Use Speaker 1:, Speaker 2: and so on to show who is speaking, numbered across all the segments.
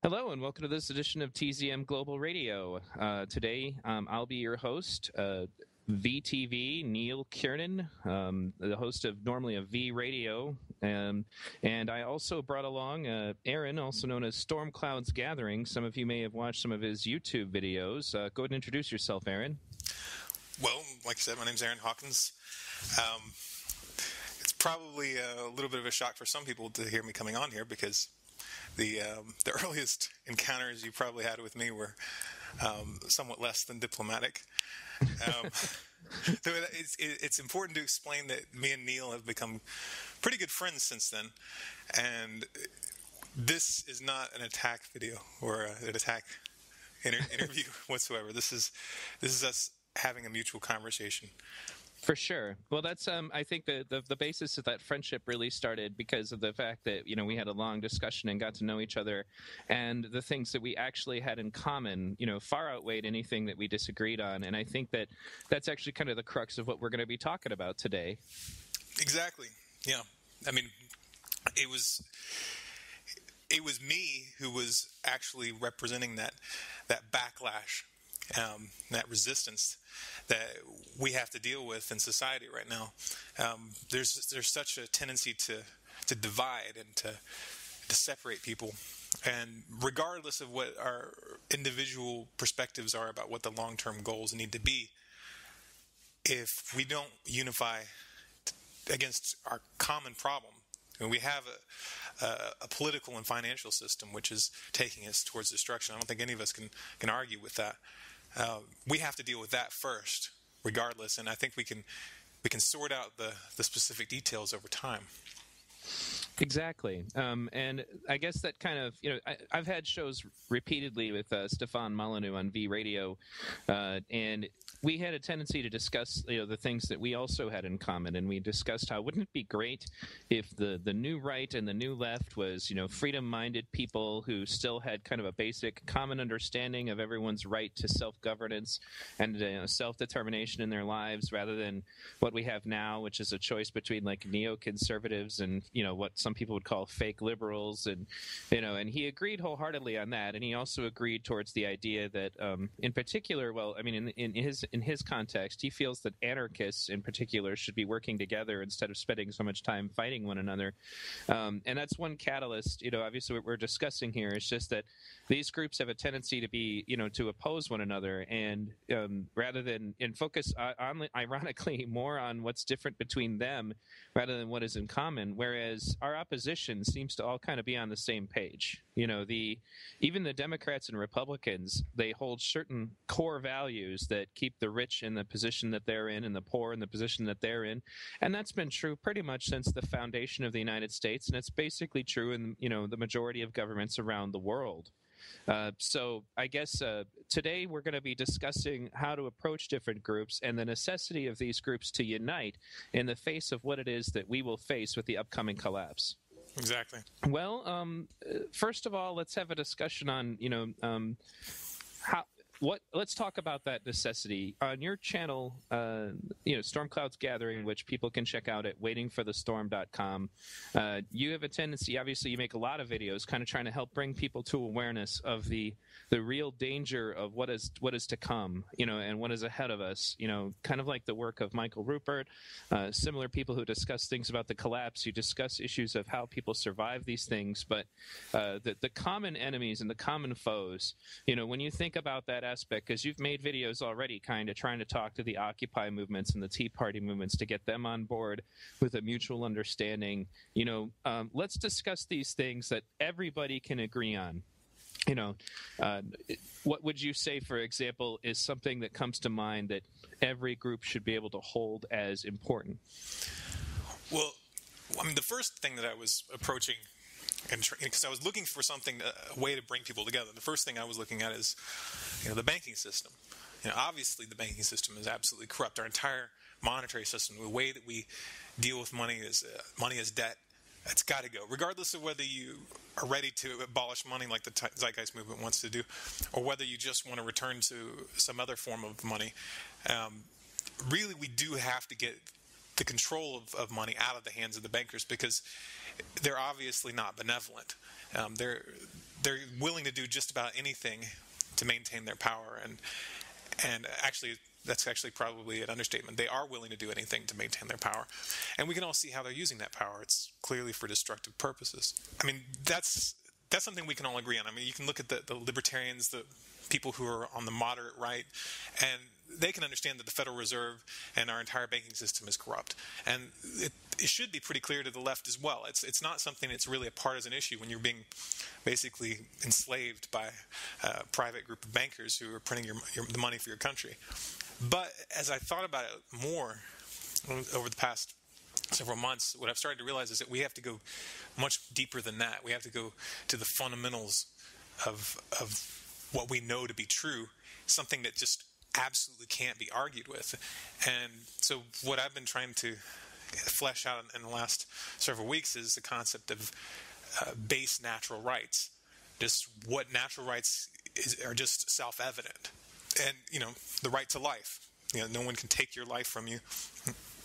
Speaker 1: Hello and welcome to this edition of TZM Global Radio. Today, I'll be your host, VTV, Neil Kiernan, the host of normally a V Radio. And I also brought along Aaron, also known as StormCloudsGathering. Some of you may have watched some of his YouTube videos. Go ahead and introduce yourself, Aaron.
Speaker 2: Well, like I said, my name's Aaron Hawkins. It's probably a little bit of a shock for some people to hear me coming on here because the earliest encounters you probably had with me were somewhat less than diplomatic. It's important to explain that me and Neil have become pretty good friends since then, and this is not an attack video or an attack interview whatsoever. This is us having a mutual conversation.
Speaker 1: For sure. Well, that's I think the basis of that friendship really started because of the fact that we had a long discussion and got to know each other, and the things that we actually had in common far outweighed anything that we disagreed on. And I think that that's actually kind of the crux of what we're going to be talking about today.
Speaker 2: Exactly. Yeah. I mean, it was me who was actually representing that backlash, that resistance that we have to deal with in society right now. There's such a tendency to divide and to separate people, and regardless of what our individual perspectives are about what the long-term goals need to be, if we don't unify against our common problem, and we have a political and financial system which is taking us towards destruction. I don't think any of us can argue with that. We have to deal with that first, regardless, and I think we can sort out the specific details over time.
Speaker 1: Exactly. And I guess that kind of, I've had shows repeatedly with Stefan Molyneux on V Radio, and we had a tendency to discuss, the things that we also had in common. And we discussed how wouldn't it be great if the new right and the new left was, freedom-minded people who still had kind of a basic common understanding of everyone's right to self-governance and self-determination in their lives, rather than what we have now, which is a choice between like neoconservatives and, what some people would call fake liberals. And, and he agreed wholeheartedly on that. And he also agreed towards the idea that, in particular, in his context, he feels that anarchists in particular should be working together instead of spending so much time fighting one another. And that's one catalyst, obviously what we're discussing here is just that these groups have a tendency to be, to oppose one another, and rather than focus ironically more on what's different between them rather than what is in common, whereas our opposition seems to all kind of be on the same page. Even the Democrats and Republicans, they hold certain core values that keep the rich in the position that they're in and the poor in the position that they're in. And that's been true pretty much since the foundation of the United States, and it's basically true in, the majority of governments around the world. So I guess today we're going to be discussing how to approach different groups and the necessity of these groups to unite in the face of what it is that we will face with the upcoming collapse.
Speaker 2: Exactly.
Speaker 1: Well, first of all, let's have a discussion on, let's talk about that necessity. On your channel, StormCloudsGathering, which people can check out at waitingforthestorm.com, you have a tendency, obviously you make a lot of videos kind of trying to help bring people to awareness of the real danger of what is to come, and what is ahead of us, kind of like the work of Michael Rupert, similar people who discuss things about the collapse, who discuss issues of how people survive these things, but the common enemies and the common foes, when you think about that aspect, because you've made videos already kind of trying to talk to the Occupy movements and the Tea Party movements to get them on board with a mutual understanding. Let's discuss these things that everybody can agree on. What would you say, for example, is something that comes to mind that every group should be able to hold as important?
Speaker 2: Well, the first thing that I was approaching, and because I was looking for something, a way to bring people together, the first thing I was looking at is, the banking system. Obviously the banking system is absolutely corrupt. Our entire monetary system, the way that we deal with money is debt. It's got to go, regardless of whether you are ready to abolish money like the Zeitgeist Movement wants to do, or whether you just want to return to some other form of money. Really, we do have to get the control of money out of the hands of the bankers, because they're obviously not benevolent. they're willing to do just about anything to maintain their power, and actually that's actually probably an understatement. They are willing to do anything to maintain their power, and we can all see how they're using that power. It's clearly for destructive purposes. I mean, that's something we can all agree on. I mean, you can look at the libertarians, the people who are on the moderate right, and they can understand that the Federal Reserve and our entire banking system is corrupt. And it should be pretty clear to the left as well. It's not something that's really a partisan issue when you're being basically enslaved by a private group of bankers who are printing the money for your country. But as I thought about it more over the past several months, what I've started to realize is that we have to go much deeper than that. We have to go to the fundamentals of what we know to be true, something that just absolutely can't be argued with. And so what I've been trying to flesh out in the last several weeks is the concept of base natural rights. Just what natural rights are just self-evident. And, the right to life. No one can take your life from you.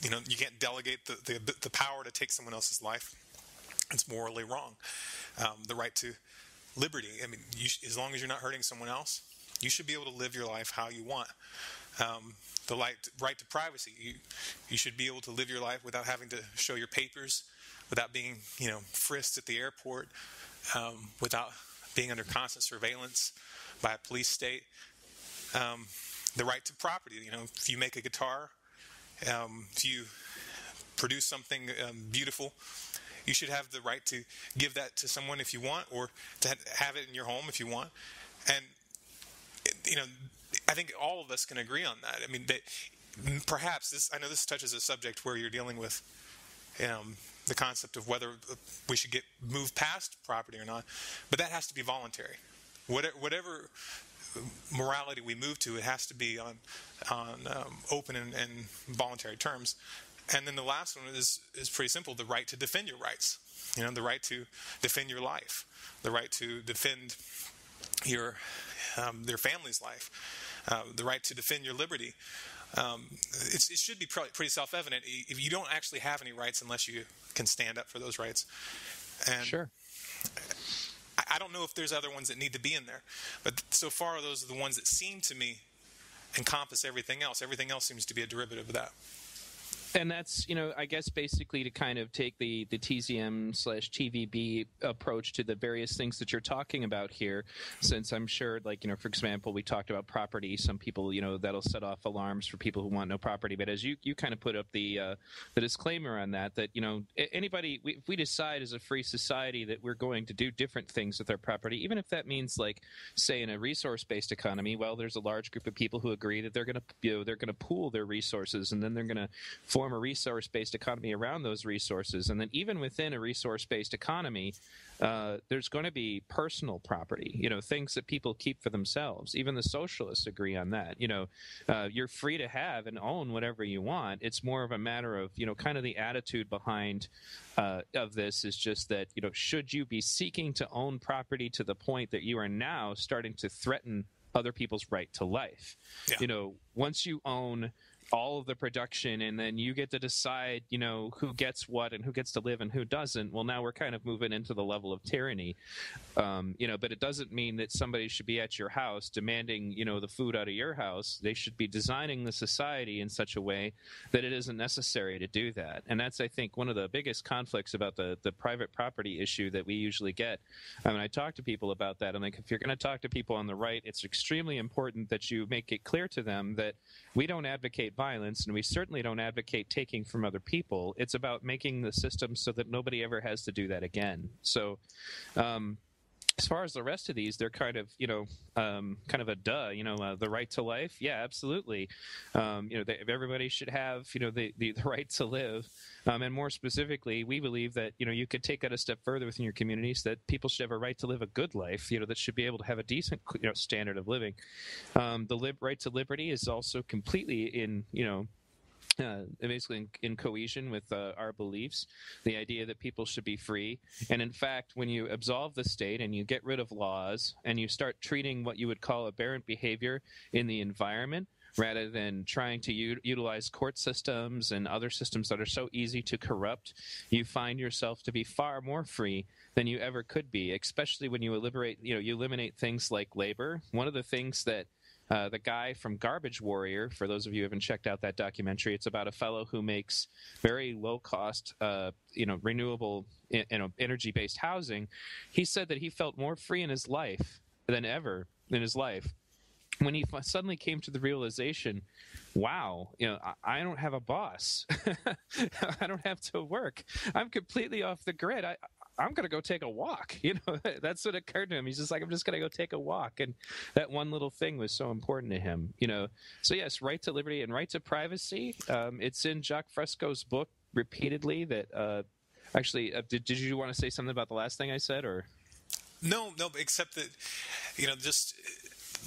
Speaker 2: You can't delegate the power to take someone else's life. It's morally wrong. The right to liberty. I mean, as long as you're not hurting someone else, you should be able to live your life how you want. The right to privacy. You should be able to live your life without having to show your papers, without being, frisked at the airport, without being under constant surveillance by a police state. The right to property. If you make a guitar, if you produce something beautiful, you should have the right to give that to someone if you want, or to have it in your home if you want. And I think all of us can agree on that. I mean, perhaps I know this touches a subject where you're dealing with the concept of whether we should move past property or not, but that has to be voluntary. Whatever morality we move to, it has to be on open and voluntary terms. And then the last one is pretty simple: the right to defend your rights. The right to defend your life, the right to defend your family's life, the right to defend your liberty. It should be pretty self-evident. If you don't actually have any rights unless you can stand up for those rights. And
Speaker 1: sure.
Speaker 2: I don't know if there's other ones that need to be in there, but so far those are the ones that seem to me encompass everything else. Everything else seems to be a derivative of that.
Speaker 1: And that's, I guess basically to kind of take the TZM/TVB approach to the various things that you're talking about here, since I'm sure, for example, we talked about property. Some people, that'll set off alarms for people who want no property. But as you kind of put up the disclaimer on that, anybody, if we decide as a free society that we're going to do different things with our property, even if that means, say in a resource-based economy, well, there's a large group of people who agree that they're going to pool their resources, and then they're going to form a resource-based economy around those resources. And then even within a resource-based economy, there's going to be personal property, things that people keep for themselves. Even the socialists agree on that. You're free to have and own whatever you want. It's more of a matter of, kind of the attitude behind of this is just that, should you be seeking to own property to the point that you are now starting to threaten other people's right to life? Yeah. Once you own all of the production, and then you get to decide, who gets what and who gets to live and who doesn't. Well, now we're kind of moving into the level of tyranny, but it doesn't mean that somebody should be at your house demanding, the food out of your house. They should be designing the society in such a way that it isn't necessary to do that. And that's, I think, one of the biggest conflicts about the private property issue that we usually get. I talk to people about that. I'm like, if you're going to talk to people on the right, it's extremely important that you make it clear to them that we don't advocate violence, and we certainly don't advocate taking from other people. It's about making the system so that nobody ever has to do that again. So as far as the rest of these, they're kind of, kind of a duh, the right to life. Yeah, absolutely. Everybody should have, the right to live. And more specifically, we believe that, you could take that a step further within your communities, that people should have a right to live a good life, that should be able to have a decent, standard of living. The right to liberty is also completely in, basically in cohesion with our beliefs, the idea that people should be free. And in fact, when you absolve the state and you get rid of laws and you start treating what you would call aberrant behavior in the environment rather than trying to utilize court systems and other systems that are so easy to corrupt, you find yourself to be far more free than you ever could be, especially when you eliminate things like labor. One of the things that the guy from Garbage Warrior, for those of you who haven't checked out that documentary, it's about a fellow who makes very low-cost, renewable, energy-based housing. He said that he felt more free in his life than ever in his life when he suddenly came to the realization, wow, I don't have a boss. I don't have to work. I'm completely off the grid. I'm going to go take a walk. That's what occurred to him. He's just like, I'm just going to go take a walk. And that one little thing was so important to him, So yes, right to liberty and right to privacy. It's in Jacques Fresco's book repeatedly that, did you want to say something about the last thing I said, or?
Speaker 2: No, except that, just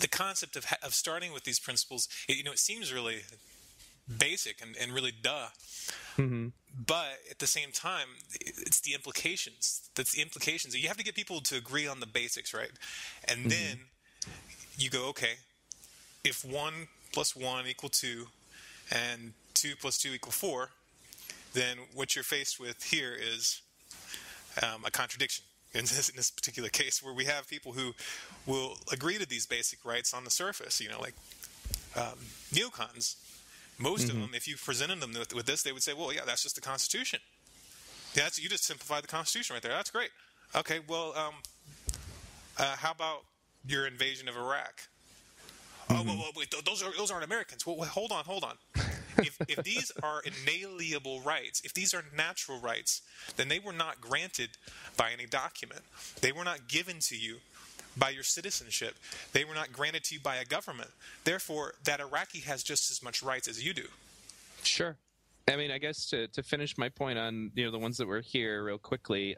Speaker 2: the concept of starting with these principles, it seems really basic and really duh.
Speaker 1: Mm-hmm.
Speaker 2: But at the same time, it's the implications. That's the implications. You have to get people to agree on the basics, right? And then you go, okay, if 1 + 1 = 2 and 2 + 2 = 4, then what you're faced with here is a contradiction. In this particular case, where we have people who will agree to these basic rights on the surface, like neocons. Most of them, if you presented them with this, they would say, well, yeah, that's just the Constitution. Yeah, you just simplified the Constitution right there. That's great. Okay, well, how about your invasion of Iraq? Oh, well, wait, those aren't Americans. Well, hold on. If these are inalienable rights, if these are natural rights, then they were not granted by any document. They were not given to you by your citizenship. They were not granted to you by a government. Therefore, that Iraqi has just as much rights as you do.
Speaker 1: Sure. I mean, I guess to finish my point on the ones that were here real quickly,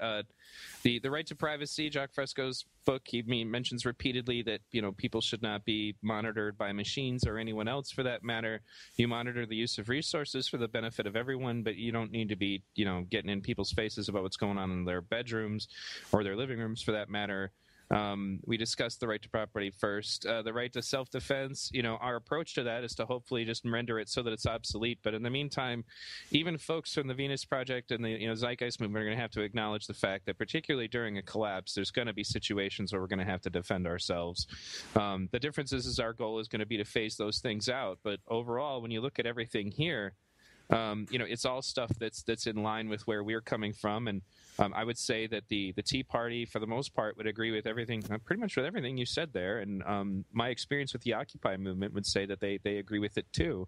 Speaker 1: the right to privacy, Jacques Fresco's book, he mentions repeatedly that people should not be monitored by machines or anyone else for that matter. You monitor the use of resources for the benefit of everyone, but you don't need to be getting in people's faces about what's going on in their bedrooms or their living rooms for that matter. We discussed the right to property first. The right to self-defense, our approach to that is to hopefully just render it so that it's obsolete. But in the meantime, even folks from the Venus Project and the Zeitgeist Movement are going to have to acknowledge the fact that particularly during a collapse, there's going to be situations where we're going to have to defend ourselves. The difference is our goal is going to be to phase those things out. But overall, when you look at everything here, it's all stuff that's in line with where we're coming from. And I would say that the Tea Party, for the most part, would agree with everything, pretty much with everything you said there. And my experience with the Occupy movement would say that they agree with it too.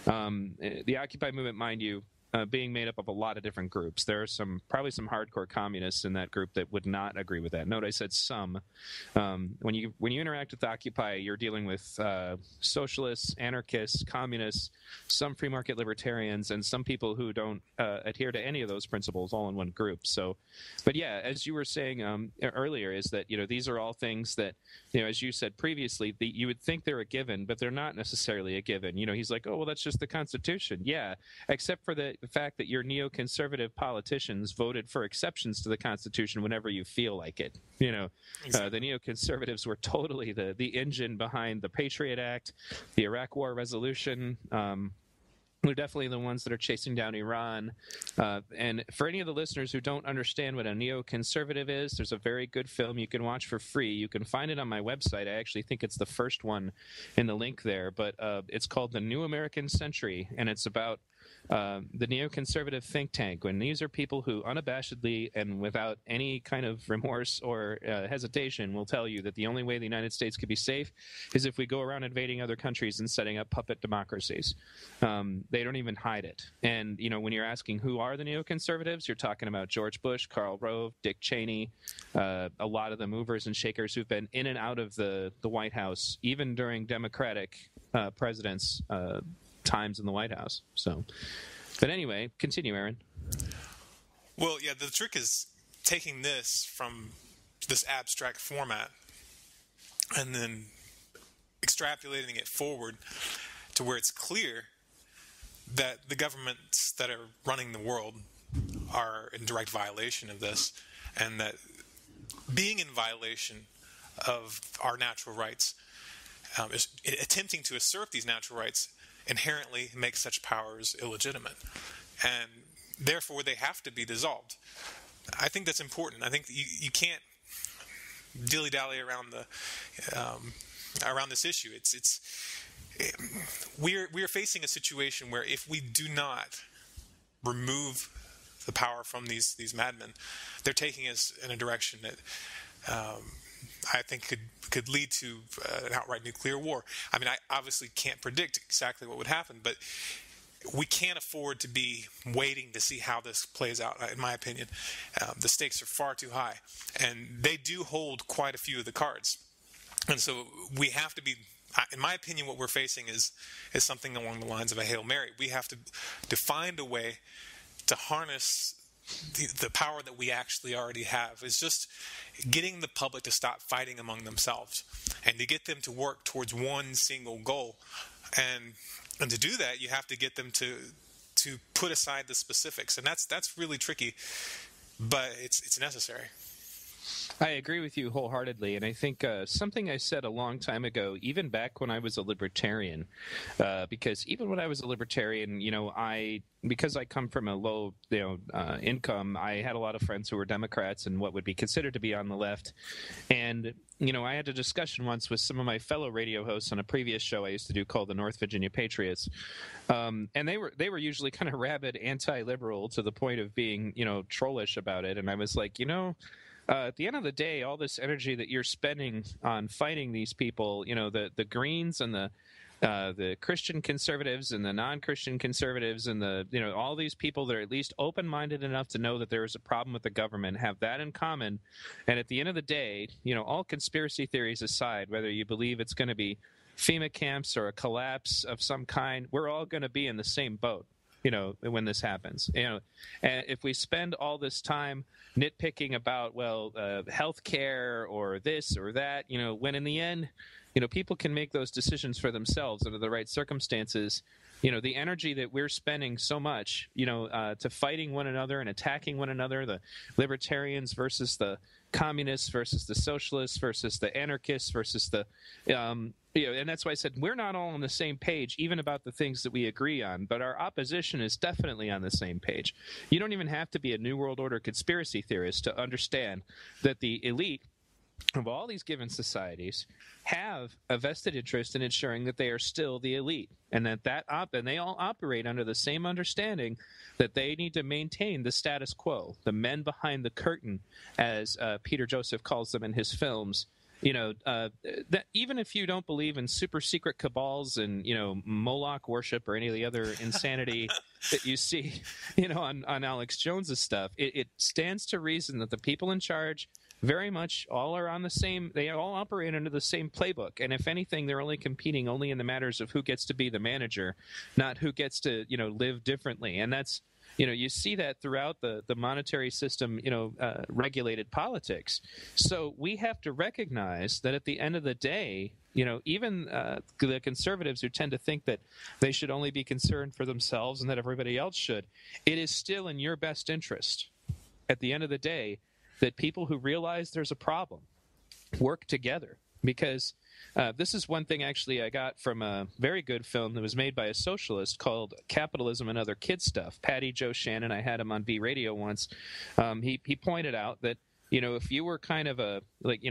Speaker 1: The Occupy movement, mind you, being made up of a lot of different groups. There are probably some hardcore communists in that group that would not agree with that. Note I said some. When you interact with Occupy, you're dealing with socialists, anarchists, communists, some free market libertarians, and some people who don't adhere to any of those principles all in one group. So, but yeah, as you were saying earlier, is that these are all things that as you said previously, you would think they're a given, but they're not necessarily a given. He's like, oh well, that's just the Constitution. Yeah, except for the fact that your neoconservative politicians voted for exceptions to the Constitution whenever you feel like it.
Speaker 2: Exactly.
Speaker 1: The neoconservatives were totally the engine behind the Patriot Act, the Iraq War resolution. They're definitely the ones that are chasing down Iran. And for any of the listeners who don't understand what a neoconservative is, there's a very good film you can watch for free. You can find it on my website. I actually think it's the first one in the link there. But it's called The New American Century, and it's about the neoconservative think tank. When these are people who unabashedly and without any kind of remorse or hesitation will tell you that the only way the United States could be safe is if we go around invading other countries and setting up puppet democracies. They don't even hide it. And, when you're asking who are the neoconservatives, you're talking about George Bush, Karl Rove, Dick Cheney, a lot of the movers and shakers who've been in and out of the White House, even during Democratic presidents' times in the White House. So, but anyway, continue, Aaron.
Speaker 2: Well, yeah, the trick is taking this from this abstract format and then extrapolating it forward to where it's clear that the governments that are running the world are in direct violation of this, and that being in violation of our natural rights attempting to assert these natural rights inherently makes such powers illegitimate, and therefore they have to be dissolved. I think that's important. I think you can't dilly-dally around this issue. We're facing a situation where if we do not remove the power from these madmen, they're taking us in a direction that I think could lead to an outright nuclear war. I mean, I obviously can't predict exactly what would happen, but we can't afford to be waiting to see how this plays out, in my opinion. The stakes are far too high, and they do hold quite a few of the cards. And so we have to be, in my opinion, what we're facing is something along the lines of a Hail Mary. We have to find a way to harness the power that we actually already have. Is just getting the public to stop fighting among themselves and to get them to work towards one single goal. And to do that, you have to get them to put aside the specifics, and that's really tricky, but it's necessary.
Speaker 1: I agree with you wholeheartedly, and I think something I said a long time ago, even back when I was a libertarian, because even when I was a libertarian, because I come from a low income, I had a lot of friends who were Democrats and what would be considered to be on the left, and I had a discussion once with some of my fellow radio hosts on a previous show I used to do called the North Virginia Patriots, and they were usually kind of rabid anti-liberal to the point of being trollish about it, and I was like, at the end of the day, all this energy that you're spending on fighting these people, the Greens and the Christian conservatives and the non-Christian conservatives and all these people that are at least open-minded enough to know that there is a problem with the government have that in common. And at the end of the day, all conspiracy theories aside, whether you believe it's going to be FEMA camps or a collapse of some kind, we're all going to be in the same boat. When this happens, and if we spend all this time nitpicking about, health care or this or that, when in the end, people can make those decisions for themselves under the right circumstances. The energy that we're spending so much, to fighting one another and attacking one another, the libertarians versus the communists versus the socialists versus the anarchists versus the and that's why I said we're not all on the same page, even about the things that we agree on, but our opposition is definitely on the same page. You don't even have to be a New World Order conspiracy theorist to understand that the elite of all these given societies have a vested interest in ensuring that they are still the elite, and and they all operate under the same understanding that they need to maintain the status quo, the men behind the curtain, as Peter Joseph calls them in his films. That even if you don't believe in super secret cabals and Moloch worship or any of the other insanity that you see on Alex Jones's stuff, it stands to reason that the people in charge very much all are on the same, they all operate under the same playbook, and if anything, they're only competing only in the matters of who gets to be the manager, not who gets to live differently. And that's you see that throughout the monetary system, regulated politics. So we have to recognize that at the end of the day, even the conservatives who tend to think that they should only be concerned for themselves and that everybody else should, it is still in your best interest at the end of the day that people who realize there's a problem work together. Because this is one thing actually I got from a very good film that was made by a socialist called Capitalism and Other Kid Stuff. Patty Joe Shannon, I had him on V Radio once. He pointed out that if you were kind of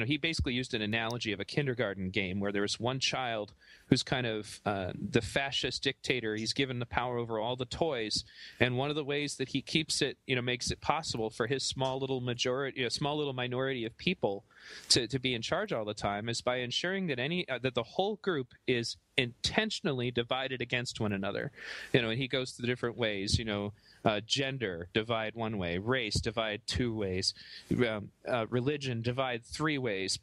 Speaker 1: he basically used an analogy of a kindergarten game where there's one child who's kind of the fascist dictator. He's given the power over all the toys, and one of the ways that he keeps it, makes it possible for his small little minority of people to be in charge all the time is by ensuring that that the whole group is intentionally divided against one another. And he goes through different ways. Gender, divide one way; race, divide two ways; religion, divide three ways;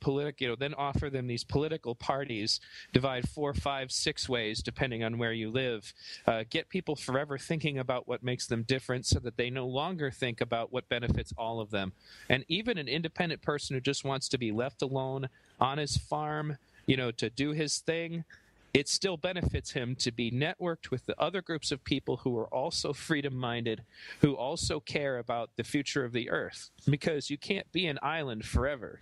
Speaker 1: then offer them these political parties, divide 4, 5, 6 ways depending on where you live. Get people forever thinking about what makes them different, so that they no longer think about what benefits all of them. And even an independent person who just wants to be left alone on his farm, to do his thing, it still benefits him to be networked with the other groups of people who are also freedom-minded, who also care about the future of the earth, because you can't be an island forever.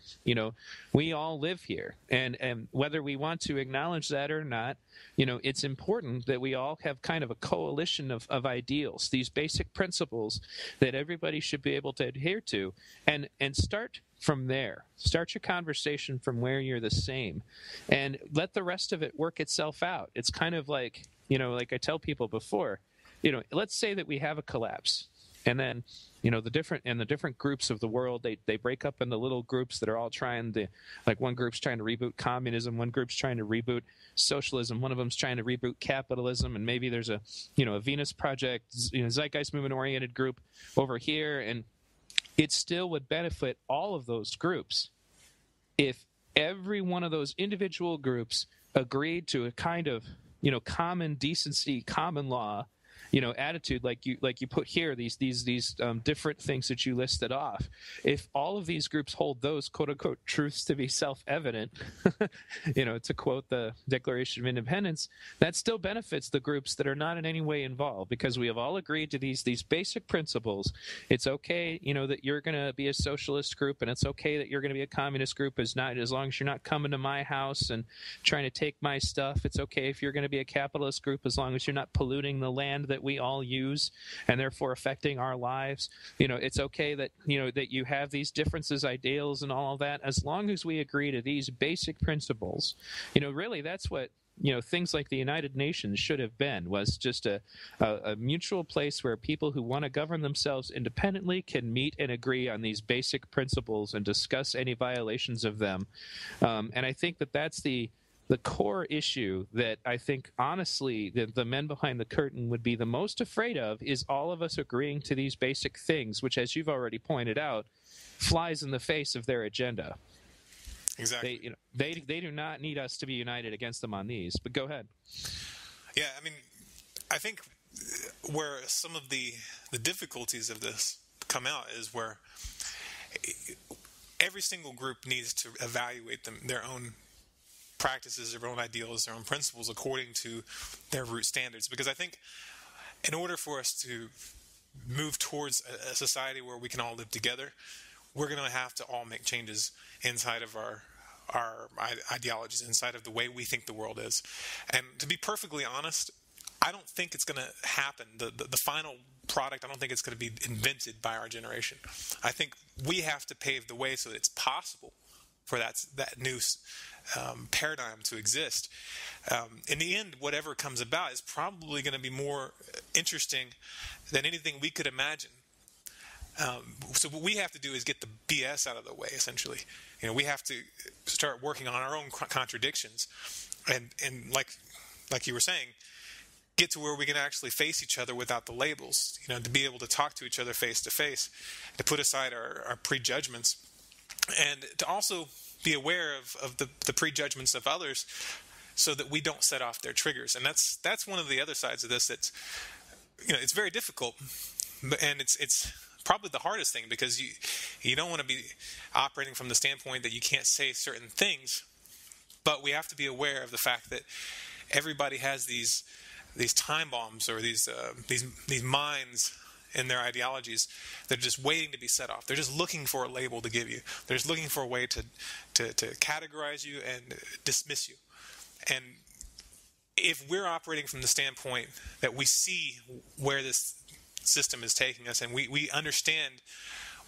Speaker 1: We all live here, and whether we want to acknowledge that or not, it's important that we all have kind of a coalition of ideals, these basic principles that everybody should be able to adhere to, and start from there. Start your conversation from where you're the same, and let the rest of it work itself out. It's kind of like, like I tell people before, let's say that we have a collapse, and then, the different groups of the world, they break up into little groups that are all trying to, like, one group's trying to reboot communism, one group's trying to reboot socialism, one of them's trying to reboot capitalism, and maybe there's a Venus Project, Zeitgeist Movement oriented group over here, and it still would benefit all of those groups if every one of those individual groups agreed to a kind of, common decency, common law, attitude, like you put here, these different things that you listed off. If all of these groups hold those quote unquote truths to be self-evident, to quote the Declaration of Independence, that still benefits the groups that are not in any way involved, because we have all agreed to these basic principles. It's okay, that you're going to be a socialist group, and it's okay that you're going to be a communist group, as long as you're not coming to my house and trying to take my stuff. It's okay if you're going to be a capitalist group, as long as you're not polluting the land that we all use and therefore affecting our lives. It's okay that that you have these differences, ideals, and all of that, as long as we agree to these basic principles. Really, that's what things like the United Nations should have been, was just a mutual place where people who want to govern themselves independently can meet and agree on these basic principles and discuss any violations of them. And I think that that's the core issue that I think, honestly, the men behind the curtain would be the most afraid of, is all of us agreeing to these basic things, which, as you've already pointed out, flies in the face of their agenda.
Speaker 2: Exactly.
Speaker 1: They do not need us to be united against them on these. But go ahead.
Speaker 2: Yeah, I think where some of the difficulties of this come out is where every single group needs to evaluate their own practices, their own ideals, their own principles according to their root standards. Because I think in order for us to move towards a society where we can all live together, we're going to have to all make changes inside of our ideologies, inside of the way we think the world is. And to be perfectly honest, I don't think it's going to happen. The final product, I don't think it's going to be invented by our generation. I think we have to pave the way so that it's possible for that new paradigm to exist. In the end, whatever comes about is probably going to be more interesting than anything we could imagine. So what we have to do is get the BS out of the way, essentially. We have to start working on our own contradictions, and like you were saying, get to where we can actually face each other without the labels. To be able to talk to each other face to face, to put aside our prejudgments, and to also be aware of the prejudgments of others, so that we don't set off their triggers. And that's one of the other sides of this. That's it's very difficult, and it's probably the hardest thing, because you don't want to be operating from the standpoint that you can't say certain things, but we have to be aware of the fact that everybody has these time bombs, or these mines in their ideologies. They're just waiting to be set off. They're just looking for a label to give you. They're just looking for a way to categorize you and dismiss you. And if we're operating from the standpoint that we see where this system is taking us, and we understand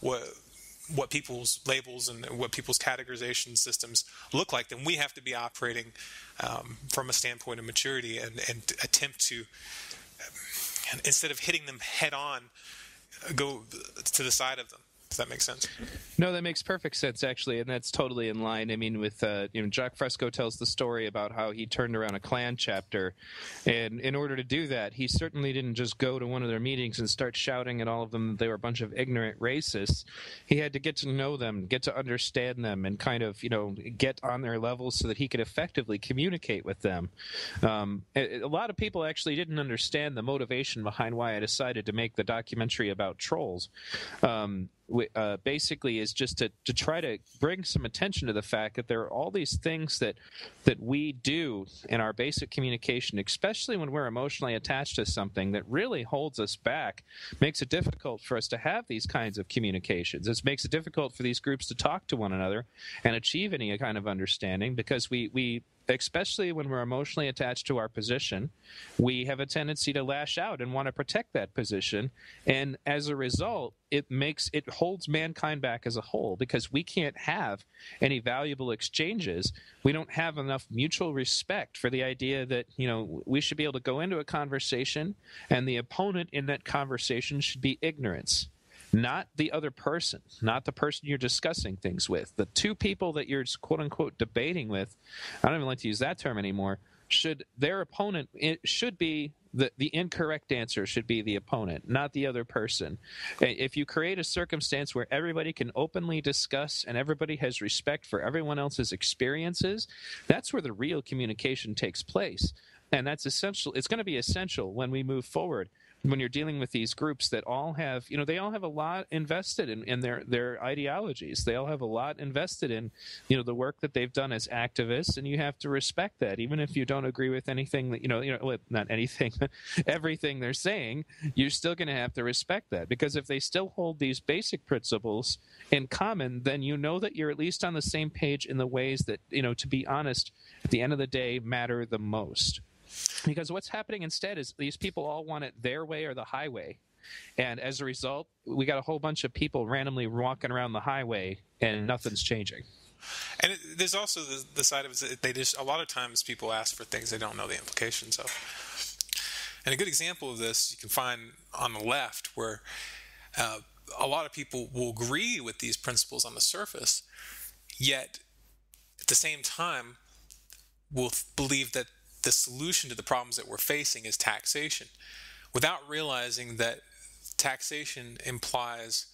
Speaker 2: what people's labels and what people's categorization systems look like, then we have to be operating from a standpoint of maturity and attempt to, instead of hitting them head on, go to the side of them. Does that make sense?
Speaker 1: No, that makes perfect sense, actually, and that's totally in line. With Jacques Fresco tells the story about how he turned around a Klan chapter, and in order to do that, he certainly didn't just go to one of their meetings and start shouting at all of them that they were a bunch of ignorant racists. He had to get to know them, get to understand them, and kind of get on their level so that he could effectively communicate with them. A lot of people actually didn't understand the motivation behind why I decided to make the documentary about trolls. basically is just to try to bring some attention to the fact that there are all these things that we do in our basic communication, especially when we're emotionally attached to something, that really holds us back, makes it difficult for us to have these kinds of communications. It makes it difficult for these groups to talk to one another and achieve any kind of understanding, because we especially when we're emotionally attached to our position, we have a tendency to lash out and want to protect that position. And as a result, it holds mankind back as a whole, because we can't have any valuable exchanges. We don't have enough mutual respect for the idea that, we should be able to go into a conversation and the opponent in that conversation should be ignorance. Not the other person, not the person you're discussing things with. The two people that you're quote-unquote debating with, I don't even like to use that term anymore, their opponent, it should be, the incorrect answer should be the opponent, not the other person. If you create a circumstance where everybody can openly discuss and everybody has respect for everyone else's experiences, that's where the real communication takes place. And that's essential. It's going to be essential when we move forward, when you're dealing with these groups that all have, they all have a lot invested in their ideologies. They all have a lot invested in, the work that they've done as activists, and you have to respect that. Even if you don't agree with anything that, not anything, everything they're saying, you're still going to have to respect that. Because if they still hold these basic principles in common, then you know that you're at least on the same page in the ways that, to be honest, at the end of the day, matter the most. Because what's happening instead is these people all want it their way or the highway. And as a result, we got a whole bunch of people randomly walking around the highway and nothing's changing.
Speaker 2: And there's also the side of it that a lot of times people ask for things they don't know the implications of. And a good example of this you can find on the left, where a lot of people will agree with these principles on the surface, yet at the same time will believe that the solution to the problems that we're facing is taxation, without realizing that taxation implies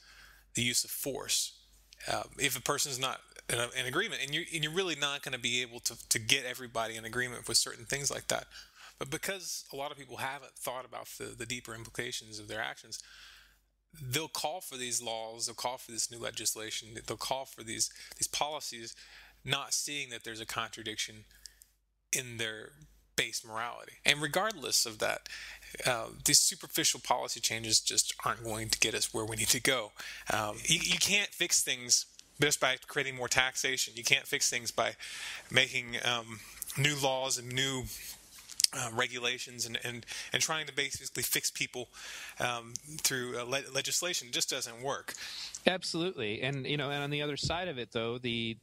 Speaker 2: the use of force. If a person's not in agreement, and you're really not going to be able to get everybody in agreement with certain things like that. But because a lot of people haven't thought about the deeper implications of their actions, they'll call for these laws, they'll call for this new legislation, they'll call for these policies, not seeing that there's a contradiction in their base morality. And regardless of that, these superficial policy changes just aren't going to get us where we need to go. You can't fix things just by creating more taxation. You can't fix things by making new laws and new regulations and trying to basically fix people through legislation. It just doesn't work.
Speaker 1: Absolutely. And and on the other side of it, though,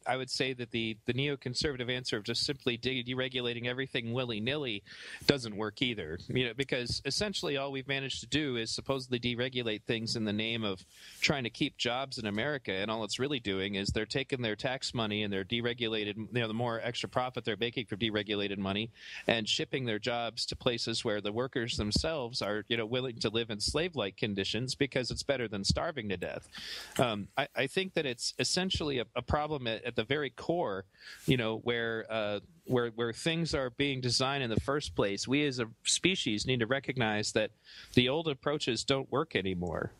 Speaker 1: I would say that the neoconservative answer of just simply deregulating everything willy-nilly doesn't work either. Because essentially all we've managed to do is supposedly deregulate things in the name of trying to keep jobs in America, and all it's really doing is they're taking their tax money and their deregulated, the more extra profit they're making from deregulated money, and shipping their jobs to places where the workers themselves are, willing to live in slave-like conditions because it's better than starving to death. I think that it's essentially a problem at the very core, where things are being designed in the first place. We as a species need to recognize that the old approaches don't work anymore,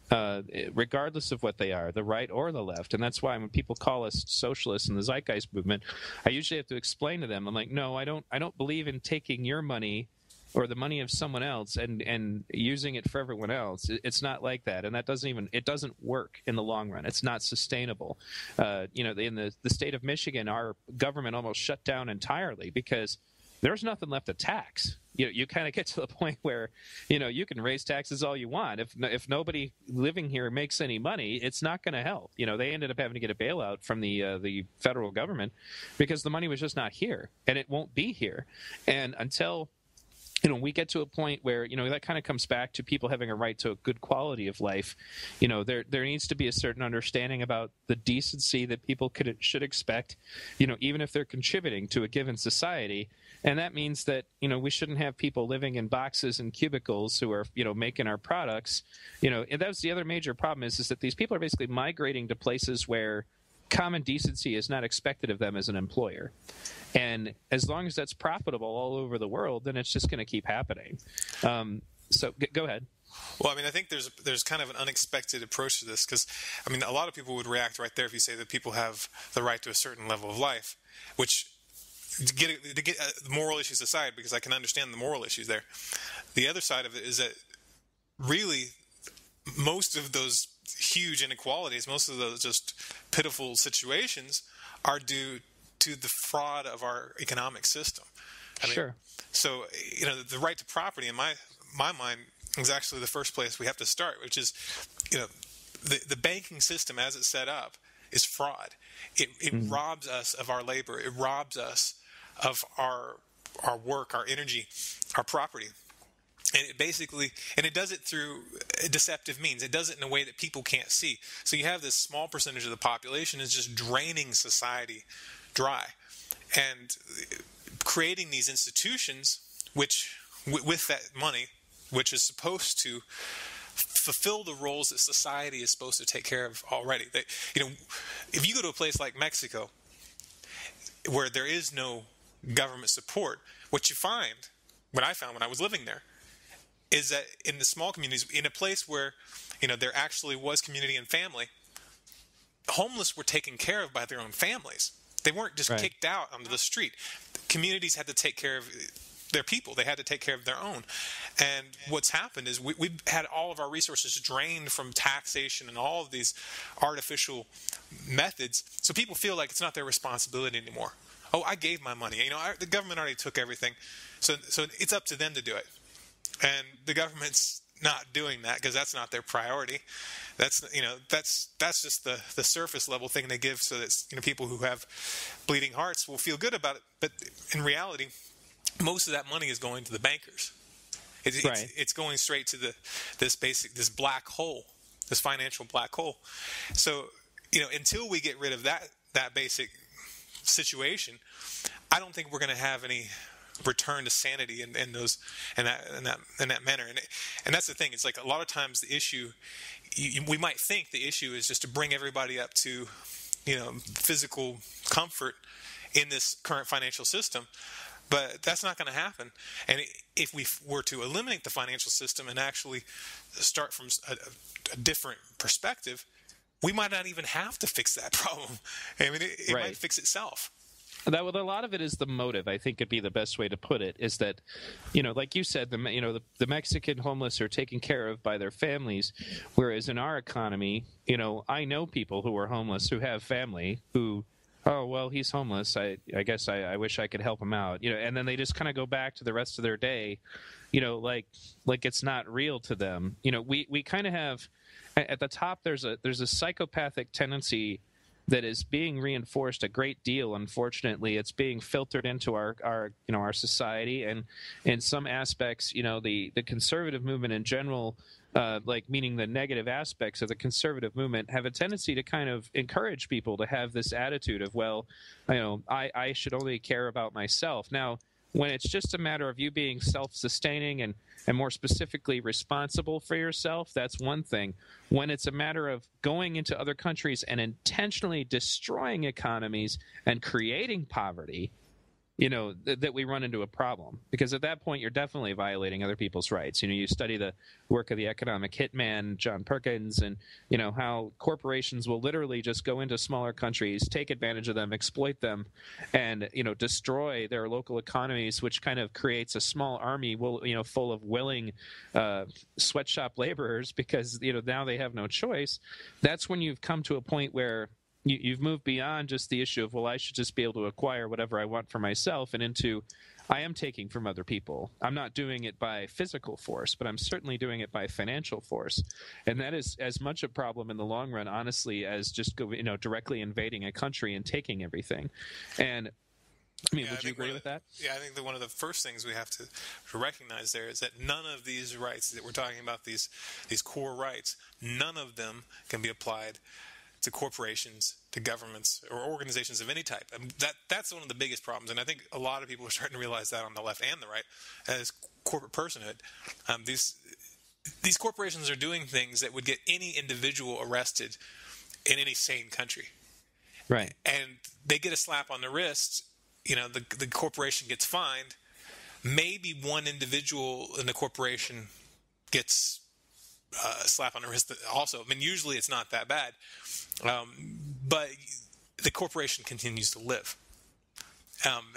Speaker 1: regardless of what they are, the right or the left. And that's why when people call us socialists in the Zeitgeist Movement, I usually have to explain to them, I'm like, no, I don't believe in taking your money or the money of someone else and using it for everyone else. It's not like that, and it doesn't work in the long run. It's not sustainable. In the state of Michigan, our government almost shut down entirely because there's nothing left to tax. You kind of get to the point where you can raise taxes all you want. If nobody living here makes any money, it's not going to help. They ended up having to get a bailout from the federal government because the money was just not here, and it won't be here. And until we get to a point where, that kind of comes back to people having a right to a good quality of life. There needs to be a certain understanding about the decency that people should expect, even if they're contributing to a given society. And that means that, we shouldn't have people living in boxes and cubicles who are, making our products. And that's the other major problem is that these people are basically migrating to places where common decency is not expected of them as an employer. And as long as that's profitable all over the world, then it's just going to keep happening. So go ahead.
Speaker 2: Well, I mean, I think there's kind of an unexpected approach to this, because, I mean, a lot of people would react right there if you say that people have the right to a certain level of life, which, to get the moral issues aside, because I can understand the moral issues there. The other side of it is that really most of those huge inequalities, most of those just pitiful situations are due to the fraud of our economic system. I mean,
Speaker 1: Sure.
Speaker 2: So, you know, the right to property, in my mind, is actually the first place we have to start, which is, you know, the banking system as it's set up is fraud. It robs us of our labor. It robs us of our work, our energy, our property. And it does it through deceptive means. It does it in a way that people can't see. So you have this small percentage of the population is just draining society dry, and creating these institutions, which with that money, which is supposed to fulfill the roles that society is supposed to take care of already. You know, if you go to a place like Mexico, where there is no government support, what I found when I was living there, is that in the small communities, in a place where, you know, there actually was community and family, homeless were taken care of by their own families. They weren't just kicked out onto the street. Communities had to take care of their people. They had to take care of their own. And what's happened is we've had all of our resources drained from taxation and all of these artificial methods. So people feel like it's not their responsibility anymore. Oh, I gave my money. You know, the government already took everything. So it's up to them to do it. And the government's not doing that because that's not their priority. That's just the surface level thing they give so that, you know, people who have bleeding hearts will feel good about it. But in reality, most of that money is going to the bankers. It's going straight to this black hole, this financial black hole. So, you know, until we get rid of that basic situation, I don't think we're going to have any return to sanity in that manner. And that's the thing. It's like a lot of times the issue, we might think the issue is just to bring everybody up to, you know, physical comfort in this current financial system. But that's not going to happen. And if we were to eliminate the financial system and actually start from a different perspective, we might not even have to fix that problem. I mean, it might fix itself.
Speaker 1: A lot of it is the motive. I think would be the best way to put it. Is that, you know, like you said, the Mexican homeless are taken care of by their families, whereas in our economy, you know, I know people who are homeless who have family who, oh well, he's homeless. I guess I wish I could help him out. You know, and then they just kind of go back to the rest of their day, you know, like it's not real to them. You know, we kind of have at the top there's a psychopathic tendency that is being reinforced a great deal. Unfortunately, it's being filtered into our society, and in some aspects, you know, the conservative movement in general, meaning the negative aspects of the conservative movement, have a tendency to kind of encourage people to have this attitude of, well, you know, I should only care about myself. Now, when it's just a matter of you being self-sustaining and more specifically responsible for yourself, that's one thing. When it's a matter of going into other countries and intentionally destroying economies and creating poverty, you know, that we run into a problem. Because at that point, you're definitely violating other people's rights. You know, you study the work of the economic hitman, John Perkins, and, you know, how corporations will literally just go into smaller countries, take advantage of them, exploit them, and, you know, destroy their local economies, which kind of creates a small army, full of willing sweatshop laborers because, you know, now they have no choice. That's when you've come to a point where you've moved beyond just the issue of, well, I should just be able to acquire whatever I want for myself, and into, I am taking from other people. I'm not doing it by physical force, but I'm certainly doing it by financial force. And that is as much a problem in the long run, honestly, as just directly invading a country and taking everything. And I mean, would you agree with that?
Speaker 2: Yeah, I think that one of the first things we have to recognize there is that none of these rights that we're talking about, these core rights, none of them can be applied to corporations, to governments, or organizations of any type. And that's one of the biggest problems, and I think a lot of people are starting to realize that on the left and the right, as corporate personhood. These corporations are doing things that would get any individual arrested in any sane country.
Speaker 1: Right.
Speaker 2: And they get a slap on the wrist, you know, the corporation gets fined. Maybe one individual in the corporation gets slap on the wrist also. I mean, usually it's not that bad, but the corporation continues to live.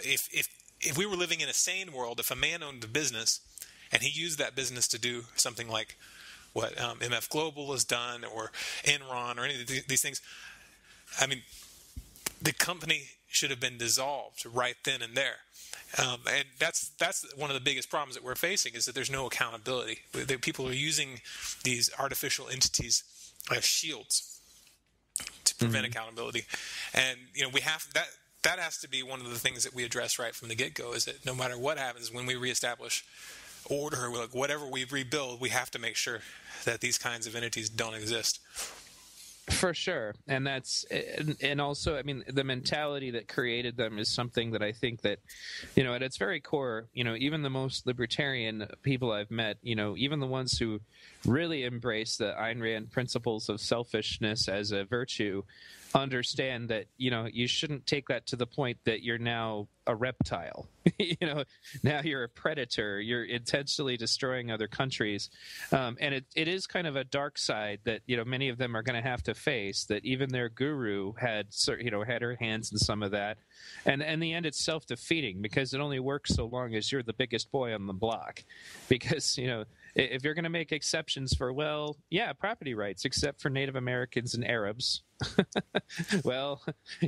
Speaker 2: If we were living in a sane world, if a man owned a business and he used that business to do something like what MF Global has done, or Enron, or any of these things, I mean, the company should have been dissolved right then and there. And that's one of the biggest problems that we're facing, is that there's no accountability. People are using these artificial entities as shields to prevent accountability. And we have that has to be one of the things that we address right from the get-go, is that no matter what happens, when we reestablish order, whatever we rebuild, we have to make sure that these kinds of entities don't exist.
Speaker 1: For sure. And and also, I mean, the mentality that created them is something that I think that, at its very core, even the most libertarian people I've met, even the ones who really embrace the Ayn Rand principles of selfishness as a virtue, understand that, you shouldn't take that to the point that you're now a reptile. Now you're a predator. You're intentionally destroying other countries. And it is kind of a dark side that, many of them are going to have to face, that even their guru had her hands in some of that. And in the end, it's self-defeating, because it only works so long as you're the biggest boy on the block. Because, if you're going to make exceptions for, property rights, except for Native Americans and Arabs, well,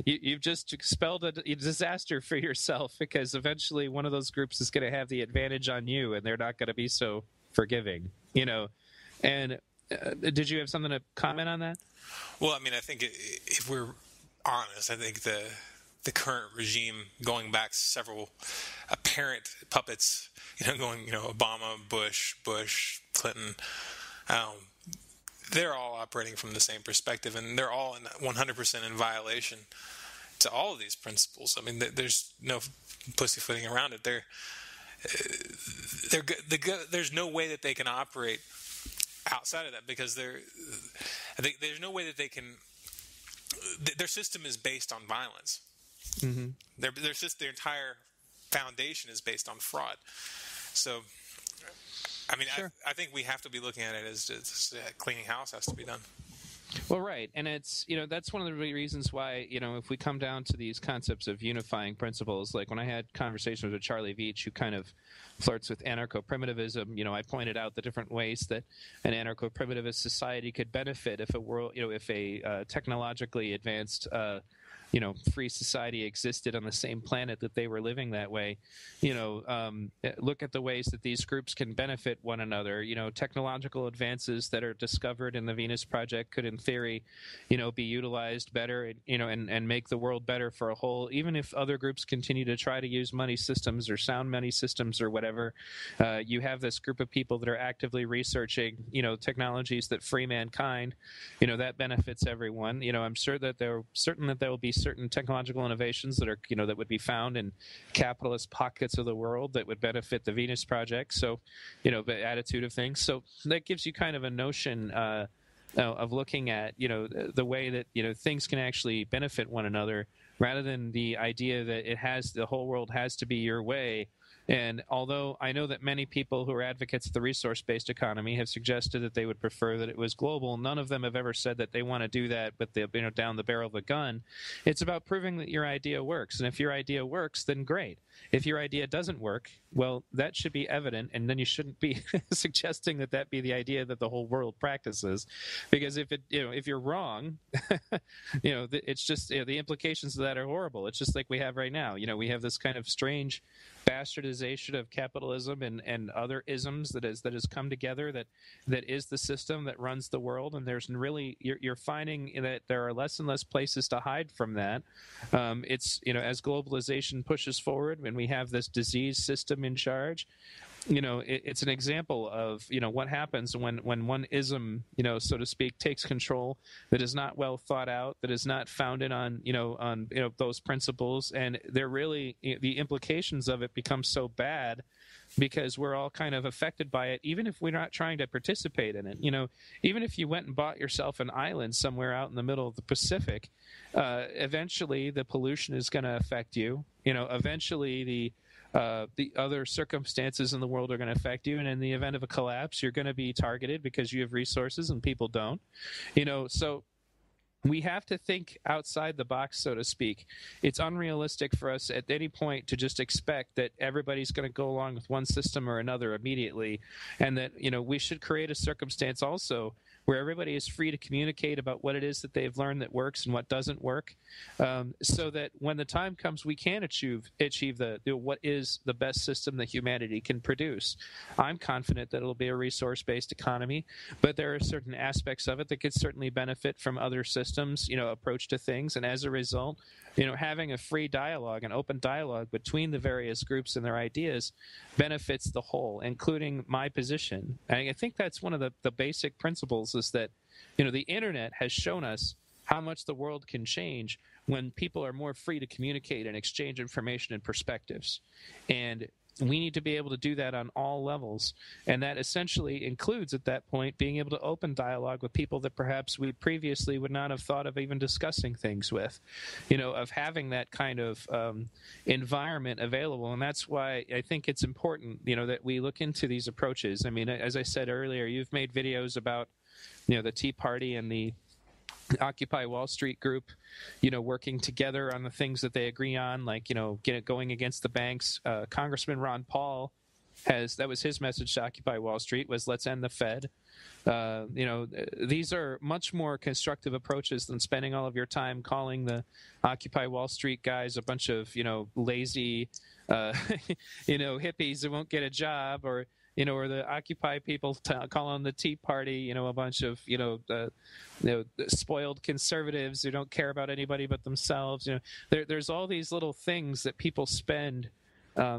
Speaker 1: you've just spelled a disaster for yourself, because eventually one of those groups is going to have the advantage on you, and they're not going to be so forgiving, And did you have something to comment on that?
Speaker 2: Well, I mean, I think if we're honest, I think the current regime, going back several apparent puppets, going, Obama, Bush, Clinton, they're all operating from the same perspective, and they're all 100% in violation to all of these principles. I mean, there's no pussyfooting around it. There's no way that they can operate outside of that, because there's no way that they can. Their system is based on violence. Mm-hmm. Their entire foundation is based on fraud. So, I mean, sure. I think we have to be looking at it as cleaning house has to be done.
Speaker 1: Well, right. And it's, that's one of the reasons why, if we come down to these concepts of unifying principles, like when I had conversations with Charlie Veach, who kind of flirts with anarcho-primitivism, I pointed out the different ways that an anarcho-primitivist society could benefit if a technologically advanced free society existed on the same planet that they were living that way. Look at the ways that these groups can benefit one another. Technological advances that are discovered in the Venus Project could, in theory, be utilized better, and make the world better for a whole. Even if other groups continue to try to use money systems or sound money systems or whatever, you have this group of people that are actively researching, technologies that free mankind. That benefits everyone. I'm sure that there will be certain technological innovations that are, that would be found in capitalist pockets of the world that would benefit the Venus Project. So, the attitude of things. So that gives you kind of a notion of looking at, the way that, things can actually benefit one another, rather than the idea that the whole world has to be your way. And although I know that many people who are advocates of the resource-based economy have suggested that they would prefer that it was global, none of them have ever said that they want to do that, but they're down the barrel of a gun. It's about proving that your idea works. And if your idea works, then great. If your idea doesn't work, well, that should be evident, and then you shouldn't be suggesting that be the idea that the whole world practices. Because if you're wrong, it's just the implications of that are horrible. It's just like we have right now. We have this kind of strange bastardization of capitalism and other isms that has come together that is the system that runs the world, and there's really you're finding that there are less and less places to hide from that. It's as globalization pushes forward, when we have this disease system in charge, it's an example of what happens when one ism, so to speak, takes control, that is not well thought out, that is not founded on those principles, and they're really the implications of it become so bad because we're all kind of affected by it, even if we're not trying to participate in it. Even if you went and bought yourself an island somewhere out in the middle of the Pacific, eventually the pollution is going to affect you. eventually the other circumstances in the world are going to affect you, and in the event of a collapse, you're going to be targeted because you have resources and people don't. So we have to think outside the box, so to speak. It's unrealistic for us at any point to just expect that everybody's going to go along with one system or another immediately, and that we should create a circumstance also where everybody is free to communicate about what it is that they've learned that works and what doesn't work, so that when the time comes, we can achieve what is the best system that humanity can produce. I'm confident that it'll be a resource-based economy, but there are certain aspects of it that could certainly benefit from other systems, approach to things, and as a result, having a free dialogue, an open dialogue between the various groups and their ideas benefits the whole, including my position. I think that's one of the basic principles is that, the internet has shown us how much the world can change when people are more free to communicate and exchange information and perspectives. And we need to be able to do that on all levels. And that essentially includes, at that point, being able to open dialogue with people that perhaps we previously would not have thought of even discussing things with, of having that kind of environment available. And that's why I think it's important, that we look into these approaches. I mean, as I said earlier, you've made videos about, the Tea Party and the Occupy Wall Street group, working together on the things that they agree on, like, going against the banks. Congressman Ron Paul that was his message to Occupy Wall Street was, let's end the Fed. These are much more constructive approaches than spending all of your time calling the Occupy Wall Street guys a bunch of, lazy, hippies who won't get a job, or the Occupy people calling the Tea Party, a bunch of, spoiled conservatives who don't care about anybody but themselves. There's all these little things that people spend,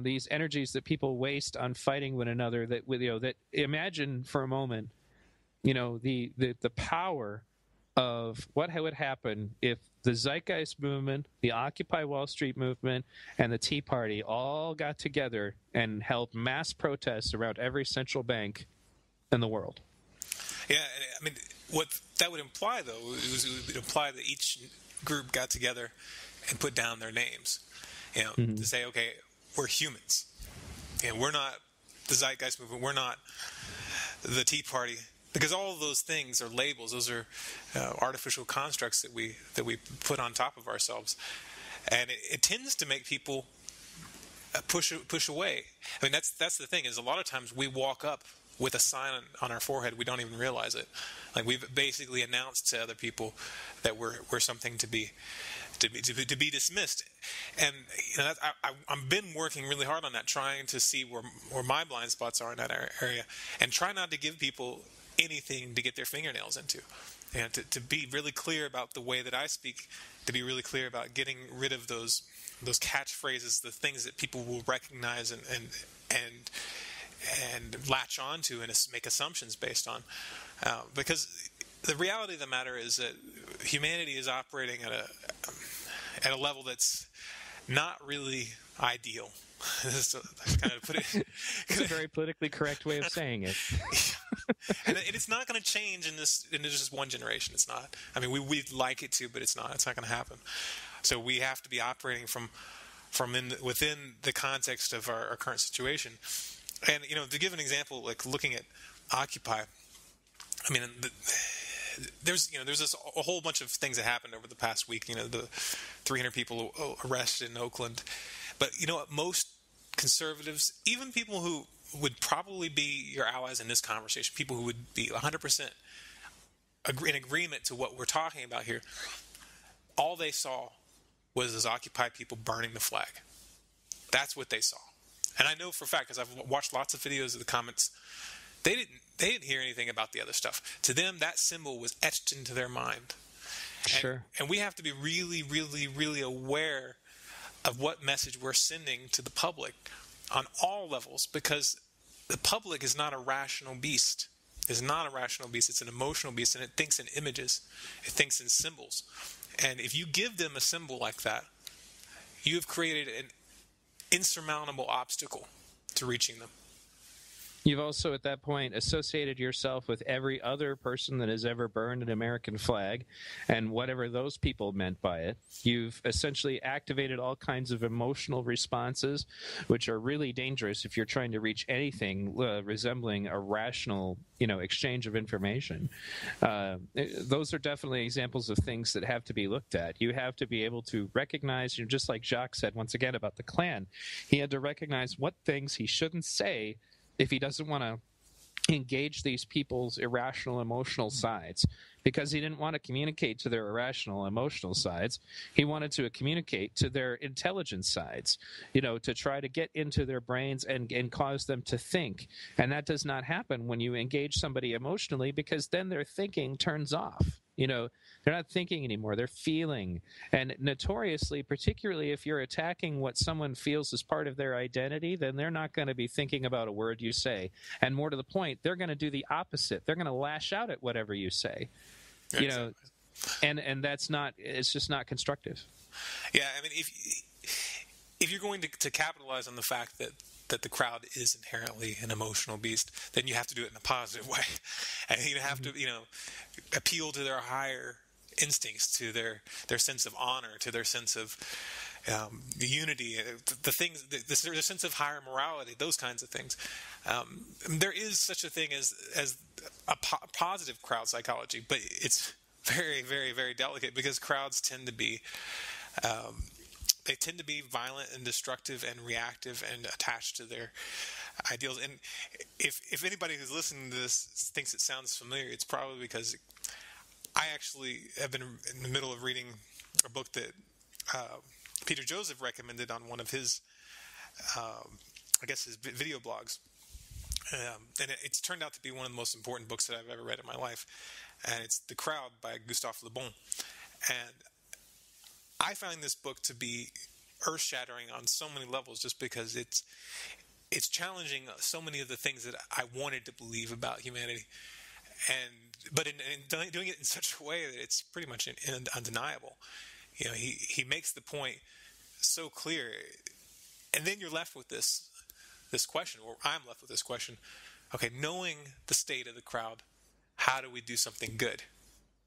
Speaker 1: these energies that people waste on fighting one another. That imagine for a moment, the power of what would happen if the Zeitgeist Movement, the Occupy Wall Street movement, and the Tea Party all got together and held mass protests around every central bank in the world.
Speaker 2: Yeah, I mean, what that would imply, though, it would imply that each group got together and put down their names, to say, okay, we're humans. We're not the Zeitgeist Movement. We're not the Tea Party. Because all of those things are labels; those are artificial constructs that we put on top of ourselves, and it tends to make people push away. I mean, that's the thing, is a lot of times we walk up with a sign on our forehead, we don't even realize it. Like, we've basically announced to other people that we're something to be dismissed. And I've been working really hard on that, trying to see where my blind spots are in that area, and try not to give people anything to get their fingernails into, and to be really clear about the way that I speak, to be really clear about getting rid of those catchphrases, the things that people will recognize and latch onto and make assumptions based on, because the reality of the matter is that humanity is operating at a level that's not really ideal. That's kind of put it.
Speaker 1: It's a very politically correct way of saying it.
Speaker 2: And it's not going to change in just one generation. It's not. I mean, we'd like it to, but it's not. It's not going to happen. So we have to be operating within the context of our current situation. And to give an example, like looking at Occupy, I mean, there's a whole bunch of things that happened over the past week. The 300 people arrested in Oakland. But what, most conservatives, even people who would probably be your allies in this conversation, people who would be 100% in agreement to what we're talking about here, all they saw was those Occupy people burning the flag. That's what they saw. And I know for a fact, because I've watched lots of videos of the comments, they didn't hear anything about the other stuff. To them, that symbol was etched into their mind.
Speaker 1: Sure.
Speaker 2: And we have to be really, really, really aware of what message we're sending to the public on all levels, because the public is not a rational beast. It's not a rational beast. It's an emotional beast, and it thinks in images. It thinks in symbols. And if you give them a symbol like that, you have created an insurmountable obstacle to reaching them.
Speaker 1: You've also, at that point, associated yourself with every other person that has ever burned an American flag and whatever those people meant by it. You've essentially activated all kinds of emotional responses, which are really dangerous if you're trying to reach anything resembling a rational, exchange of information. Those are definitely examples of things that have to be looked at. You have to be able to recognize, just like Jacques said once again about the Klan, he had to recognize what things he shouldn't say if he doesn't want to engage these people's irrational emotional sides, because he didn't want to communicate to their irrational emotional sides. He wanted to communicate to their intelligence sides, to try to get into their brains and cause them to think. And that does not happen when you engage somebody emotionally, because then their thinking turns off. They're not thinking anymore. They're feeling. And notoriously, particularly if you're attacking what someone feels as part of their identity, then they're not going to be thinking about a word you say. And more to the point, they're going to do the opposite. They're going to lash out at whatever you say.
Speaker 2: Exactly.
Speaker 1: And it's just not constructive.
Speaker 2: Yeah, I mean, if you're going to capitalize on the fact that the crowd is inherently an emotional beast, then you have to do it in a positive way. And you have to, appeal to their higher instincts, to their sense of honor, to their sense of unity, the things, their sense of higher morality, those kinds of things. There is such a thing as a positive crowd psychology, but it's very, very, very delicate, because crowds tend to be they tend to be violent and destructive and reactive and attached to their ideals. And if anybody who's listening to this thinks it sounds familiar, it's probably because I actually have been in the middle of reading a book that Peter Joseph recommended on one of his, his video blogs. And it's turned out to be one of the most important books that I've ever read in my life. And it's The Crowd by Gustave Le Bon. And I find this book to be earth-shattering on so many levels, just because it's challenging so many of the things that I wanted to believe about humanity, but in doing it in such a way that it's pretty much undeniable. He makes the point so clear, and then you're left with this question, or I'm left with this question. Okay, knowing the state of the crowd, how do we do something good?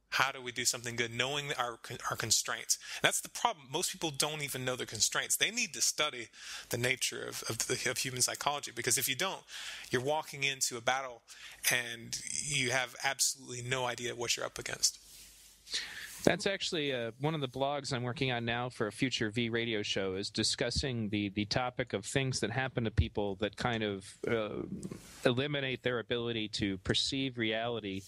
Speaker 2: How do we do something good, knowing our constraints? That's the problem. Most people don't even know their constraints. They need to study the nature of human psychology, because if you don't, you're walking into a battle and you have absolutely no idea what you're up against.
Speaker 1: That's actually one of the blogs I'm working on now for a future V radio show, is discussing the topic of things that happen to people that kind of eliminate their ability to perceive reality.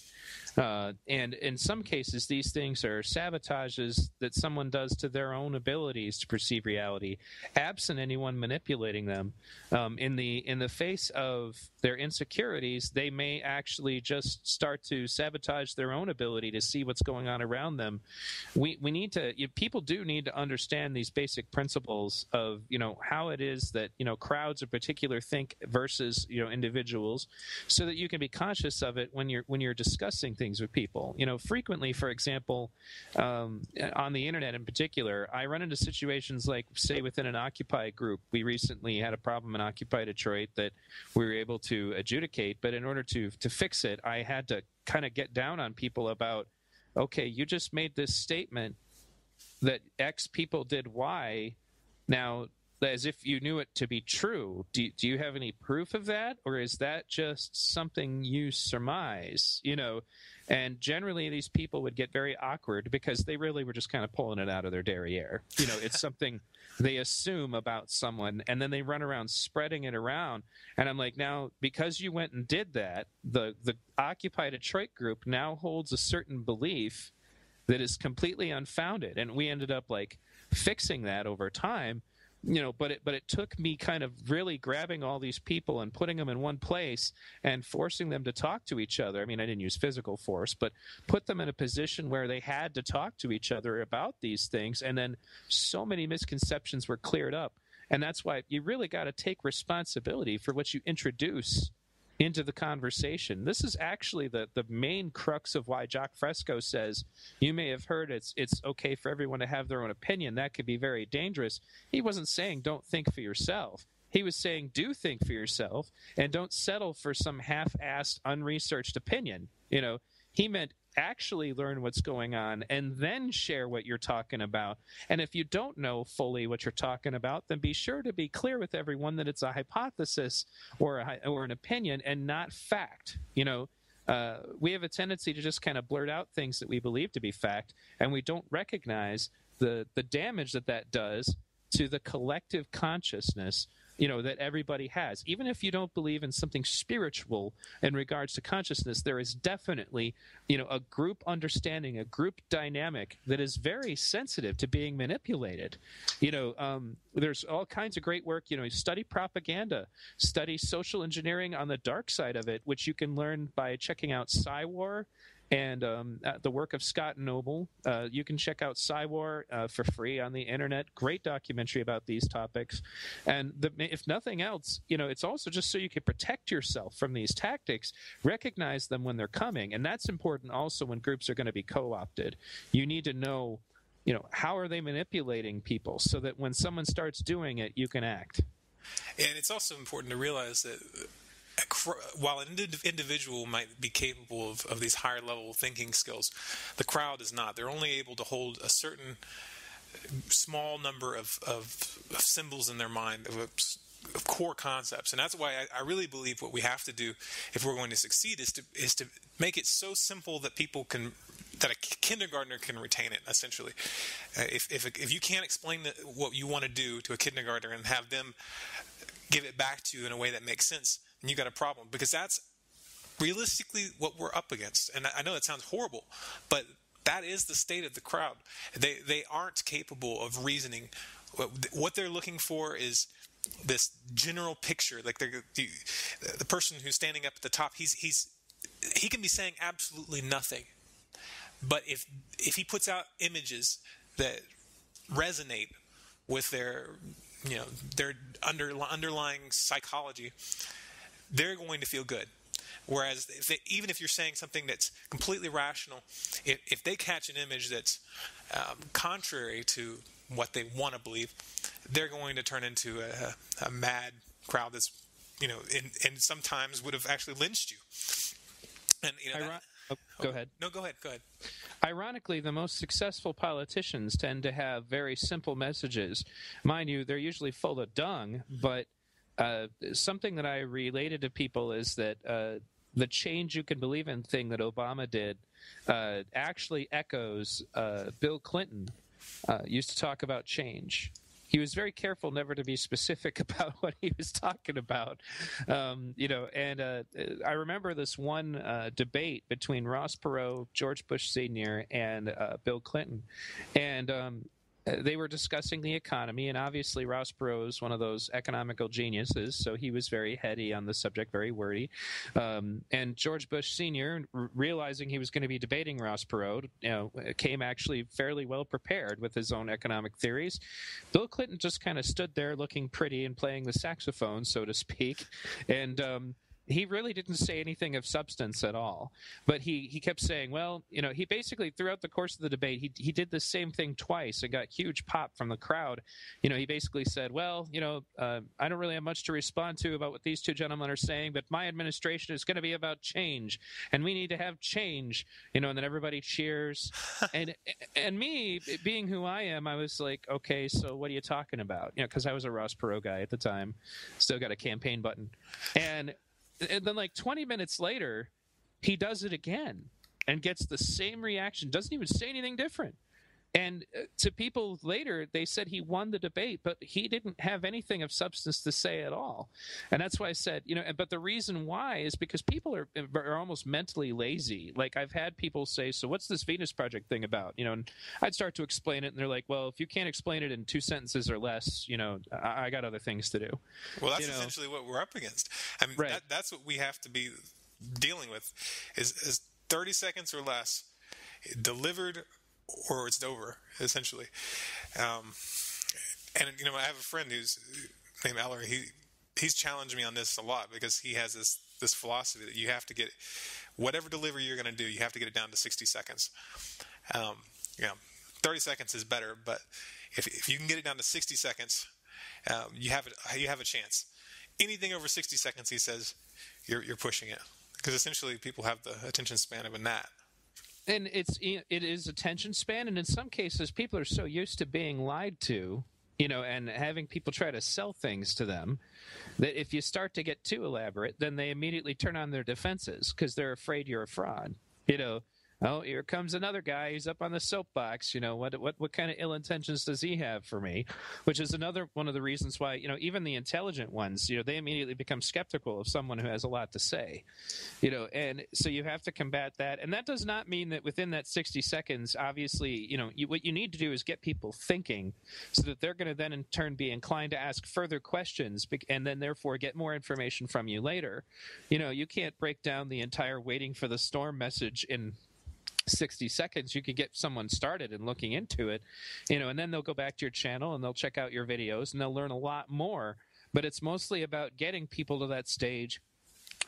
Speaker 1: And in some cases, these things are sabotages that someone does to their own abilities to perceive reality, absent anyone manipulating them. In the face of their insecurities, they may actually just start to sabotage their own ability to see what's going on around them. We need to, people do need to understand these basic principles of, how it is that, crowds in particular think versus, individuals, so that you can be conscious of it when you're discussing things with people. Frequently, for example, on the internet in particular, I run into situations like, say, within an Occupy group. We recently had a problem in Occupy Detroit that we were able to adjudicate, but in order to fix it, I had to kind of get down on people about, okay, you just made this statement that X people did Y. Now, as if you knew it to be true. Do you have any proof of that? Or is that just something you surmise? And generally these people would get very awkward, because they really were just kind of pulling it out of their derriere. It's something they assume about someone, and then they run around spreading it around. And I'm like, now, because you went and did that, the Occupy Detroit group now holds a certain belief that is completely unfounded. And we ended up fixing that over time. But it took me kind of really grabbing all these people and putting them in one place and forcing them to talk to each other. I mean, I didn't use physical force, but put them in a position where they had to talk to each other about these things. And then so many misconceptions were cleared up. And that's why you really got to take responsibility for what you introduce into the conversation. This is actually the main crux of why Jacques Fresco says, you may have heard it's okay for everyone to have their own opinion. That could be very dangerous. He wasn't saying don't think for yourself. He was saying, do think for yourself and don't settle for some half-assed, unresearched opinion. He meant actually learn what's going on and then share what you're talking about. And if you don't know fully what you're talking about, then be sure to be clear with everyone that it's a hypothesis or an opinion and not fact. We have a tendency to just kind of blurt out things that we believe to be fact, and we don't recognize the damage that does to the collective consciousness that everybody has. Even if you don't believe in something spiritual in regards to consciousness, there is definitely, a group understanding, a group dynamic that is very sensitive to being manipulated. There's all kinds of great work. Study propaganda, study social engineering on the dark side of it, which you can learn by checking out Psywar and the work of Scott Noble. You can check out Psywar for free on the internet. Great documentary about these topics. And if nothing else, it's also just so you can protect yourself from these tactics, recognize them when they're coming. And that's important also when groups are going to be co-opted. You need to know, how are they manipulating people so that when someone starts doing it, you can act.
Speaker 2: And it's also important to realize that while an individual might be capable of these higher level thinking skills, the crowd is not. They're only able to hold a certain small number of symbols in their mind, of core concepts. And that's why I really believe what we have to do if we're going to succeed is to make it so simple that that a kindergartner can retain it, essentially. If you can't explain what you want to do to a kindergartner and have them give it back to you in a way that makes sense, and you got a problem, because that's realistically what we're up against. And I know that sounds horrible, but that is the state of the crowd. They aren't capable of reasoning. What they're looking for is this general picture. Like the person who's standing up at the top, he can be saying absolutely nothing, but if he puts out images that resonate with their underlying psychology, they're going to feel good. Whereas even if you're saying something that's completely rational, if they catch an image that's contrary to what they want to believe, they're going to turn into a mad crowd that's, and sometimes would have actually lynched you. And
Speaker 1: go ahead.
Speaker 2: No, go ahead.
Speaker 1: Ironically, the most successful politicians tend to have very simple messages. Mind you, they're usually full of dung, but something that I related to people is that the change you can believe in thing that Obama did actually echoes Bill Clinton used to talk about change. He was very careful never to be specific about what he was talking about, and I remember this one debate between Ross Perot, George Bush Sr., and Bill Clinton, and they were discussing the economy, and obviously Ross Perot is one of those economical geniuses, so he was very heady on the subject, very wordy. And George Bush Sr., realizing he was going to be debating Ross Perot, came actually fairly well prepared with his own economic theories. Bill Clinton just kind of stood there looking pretty and playing the saxophone, so to speak, and he really didn't say anything of substance at all. But he kept saying, well, he basically, throughout the course of the debate, he did the same thing twice and got huge pop from the crowd. He basically said, well, I don't really have much to respond to about what these two gentlemen are saying, but my administration is going to be about change, and we need to have change, and then everybody cheers. and me, being who I am, I was like, okay, so what are you talking about? Because I was a Ross Perot guy at the time, still got a campaign button. And then like 20 minutes later, he does it again and gets the same reaction, doesn't even say anything different. And to people later, they said he won the debate, but he didn't have anything of substance to say at all. And that's why I said, but the reason why is because people are almost mentally lazy. Like I've had people say, so what's this Venus Project thing about? And I'd start to explain it, and they're like, well, if you can't explain it in 2 sentences or less, I got other things to do.
Speaker 2: Well, that's essentially what we're up against. I mean, right. That's what we have to be dealing with is 30 seconds or less delivered, or it's over, essentially. And I have a friend who's named Ellery. He's challenged me on this a lot because he has this philosophy that you have to get whatever delivery you're going to do, you have to get it down to 60 seconds. 30 seconds is better, but if you can get it down to 60 seconds, you have a chance. Anything over 60 seconds, he says, you're pushing it, because essentially people have the attention span of a gnat.
Speaker 1: And it is attention span, and in some cases, people are so used to being lied to, and having people try to sell things to them, that if you start to get too elaborate, then they immediately turn on their defenses because they're afraid you're a fraud. Oh, here comes another guy. He's up on the soapbox. What kind of ill intentions does he have for me? Which is another one of the reasons why, even the intelligent ones, they immediately become skeptical of someone who has a lot to say. And so you have to combat that. And that does not mean that within that 60 seconds, obviously, what you need to do is get people thinking so that they're going to then in turn be inclined to ask further questions and then therefore get more information from you later. You can't break down the entire waiting for the storm message in 60 seconds. You could get someone started and looking into it, and then they'll go back to your channel and they'll check out your videos and they'll learn a lot more. But it's mostly about getting people to that stage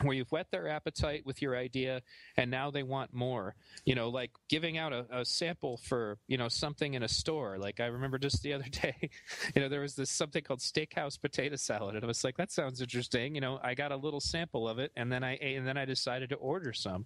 Speaker 1: where you've whet their appetite with your idea and now they want more, like giving out a sample for, something in a store. Like I remember just the other day, there was this something called steakhouse potato salad. And I was like, that sounds interesting. I got a little sample of it and then I ate, and then I decided to order some.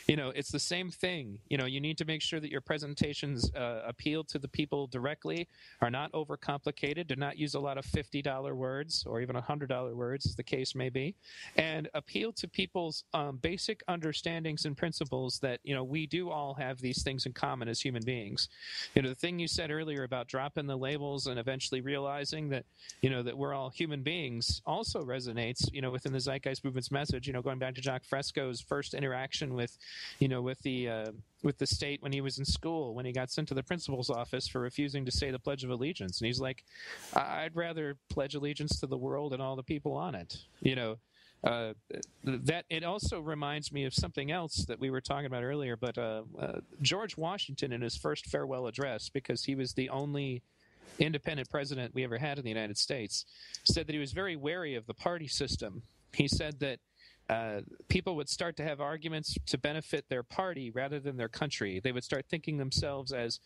Speaker 1: It's the same thing. You need to make sure that your presentations appeal to the people directly, are not overcomplicated, do not use a lot of $50 words or even $100 words, as the case may be, and appeal to people's basic understandings and principles that, we do all have these things in common as human beings. The thing you said earlier about dropping the labels and eventually realizing that, that we're all human beings also resonates, within the Zeitgeist Movement's message, going back to Jacques Fresco's first interaction with the state when he was in school, when he got sent to the principal's office for refusing to say the Pledge of Allegiance. And he's like, I'd rather pledge allegiance to the world and all the people on it, that it also reminds me of something else that we were talking about earlier, but George Washington in his first farewell address, because he was the only independent president we ever had in the United States, said that he was very wary of the party system. He said that people would start to have arguments to benefit their party rather than their country. They would start thinking themselves as,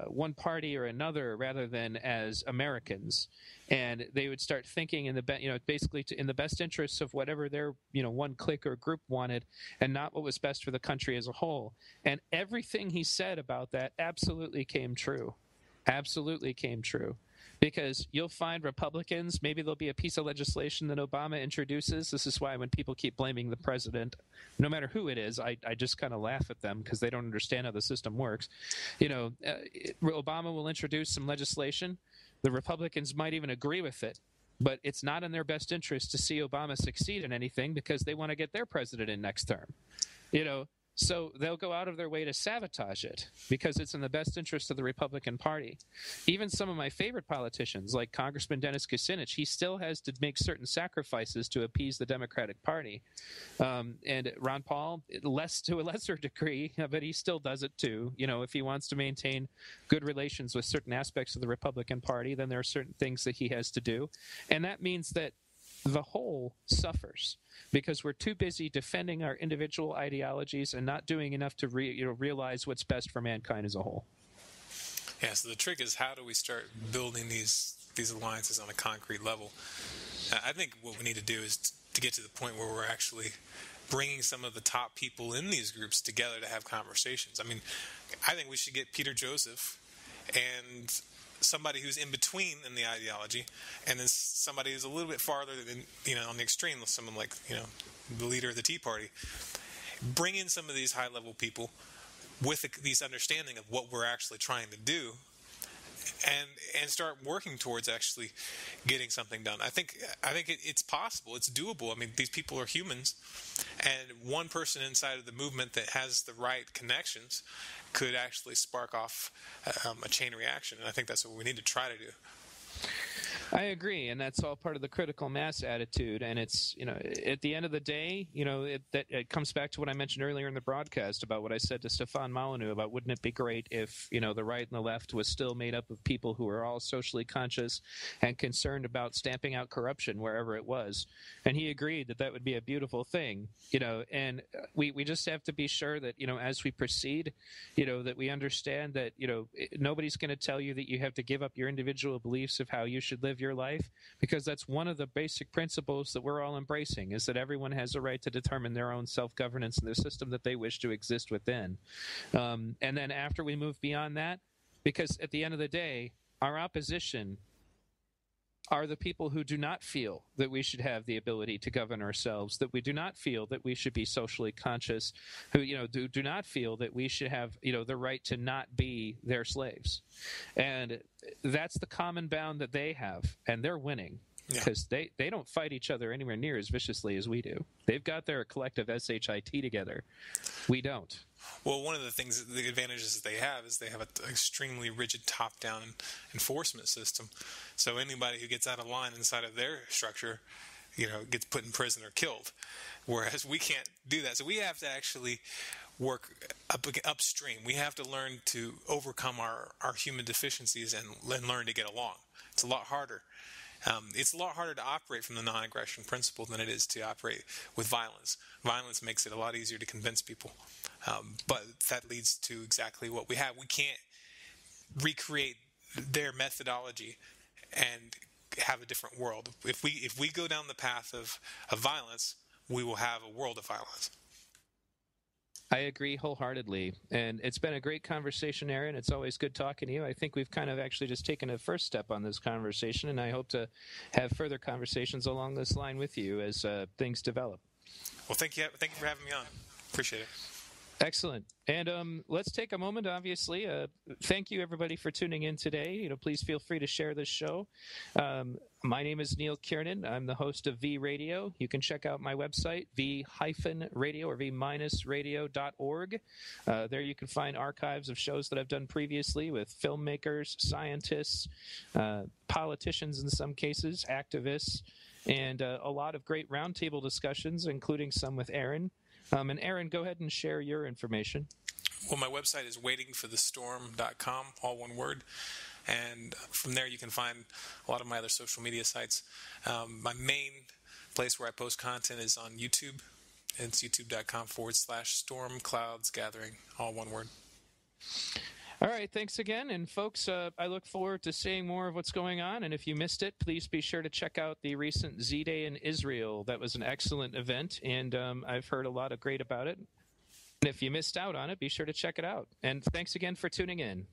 Speaker 1: one party or another rather than as Americans. And they would start thinking in basically in the best interests of whatever their, one clique or group wanted, and not what was best for the country as a whole. And everything he said about that absolutely came true. Absolutely came true. Because you'll find Republicans, maybe there'll be a piece of legislation that Obama introduces. This is why when people keep blaming the president, no matter who it is, I just kind of laugh at them because they don't understand how the system works. Obama will introduce some legislation. The Republicans might even agree with it, but it's not in their best interest to see Obama succeed in anything because they want to get their president in next term. So they'll go out of their way to sabotage it because it's in the best interest of the Republican Party. Even some of my favorite politicians, like Congressman Dennis Kucinich, he still has to make certain sacrifices to appease the Democratic Party. And Ron Paul, to a lesser degree, but he still does it too. If he wants to maintain good relations with certain aspects of the Republican Party, then there are certain things that he has to do. And that means that the whole suffers because we're too busy defending our individual ideologies and not doing enough to realize what's best for mankind as a whole.
Speaker 2: Yeah, so the trick is, how do we start building these alliances on a concrete level? I think what we need to do is to get to the point where we're actually bringing some of the top people in these groups together to have conversations. I mean, I think we should get Peter Joseph and somebody who's in between in the ideology, and then somebody who's a little bit farther than, on the extreme, someone like, the leader of the Tea Party. Bring in some of these high-level people with these understanding of what we're actually trying to do, and start working towards actually getting something done. I think it's possible. It's doable. I mean, these people are humans, and one person inside of the movement that has the right connections could actually spark off a chain reaction, and I think that's what we need to try to do.
Speaker 1: I agree, and that's all part of the critical mass attitude. And it's, at the end of the day, it comes back to what I mentioned earlier in the broadcast about what I said to Stefan Molyneux about wouldn't it be great if, the right and the left was still made up of people who are all socially conscious and concerned about stamping out corruption wherever it was. And he agreed that would be a beautiful thing, and we just have to be sure that, as we proceed, that we understand that, nobody's going to tell you that you have to give up your individual beliefs of how you should live your life, because that's one of the basic principles that we're all embracing, is that everyone has a right to determine their own self-governance and the system that they wish to exist within. And then after we move beyond that, because at the end of the day, our opposition are the people who do not feel that we should have the ability to govern ourselves, that we do not feel that we should be socially conscious, who do not feel that we should have the right to not be their slaves. And that's the common bound that they have, and they're winning. Because they don't fight each other anywhere near as viciously as we do. They've got their collective SHIT together. We don't.
Speaker 2: Well, one of the advantages that they have is they have an extremely rigid top-down enforcement system. So anybody who gets out of line inside of their structure, gets put in prison or killed. Whereas we can't do that. So we have to actually work upstream. We have to learn to overcome our human deficiencies and learn to get along. It's a lot harder. It's a lot harder to operate from the non-aggression principle than it is to operate with violence. Violence makes it a lot easier to convince people. But that leads to exactly what we have. We can't recreate their methodology and have a different world. If we go down the path of violence, we will have a world of violence.
Speaker 1: I agree wholeheartedly. And it's been a great conversation, Aaron. It's always good talking to you. I think we've kind of actually just taken a first step on this conversation, and I hope to have further conversations along this line with you as things develop.
Speaker 2: Well, thank you for having me on. Appreciate it.
Speaker 1: Excellent. And let's take a moment, obviously. Thank you, everybody, for tuning in today. Please feel free to share this show. My name is Neil Kiernan. I'm the host of V Radio. You can check out my website, v-radio or v-radio.org. There you can find archives of shows that I've done previously with filmmakers, scientists, politicians in some cases, activists, and a lot of great roundtable discussions, including some with Aaron. And Aaron, go ahead and share your information.
Speaker 2: Well, my website is waitingforthestorm.com, all one word. And from there you can find a lot of my other social media sites. My main place where I post content is on YouTube. It's youtube.com/StormCloudsGathering, all one word.
Speaker 1: All right, thanks again. And folks, I look forward to seeing more of what's going on. And if you missed it, please be sure to check out the recent Z-Day in Israel. That was an excellent event, and I've heard a lot of great about it. And if you missed out on it, be sure to check it out. And thanks again for tuning in.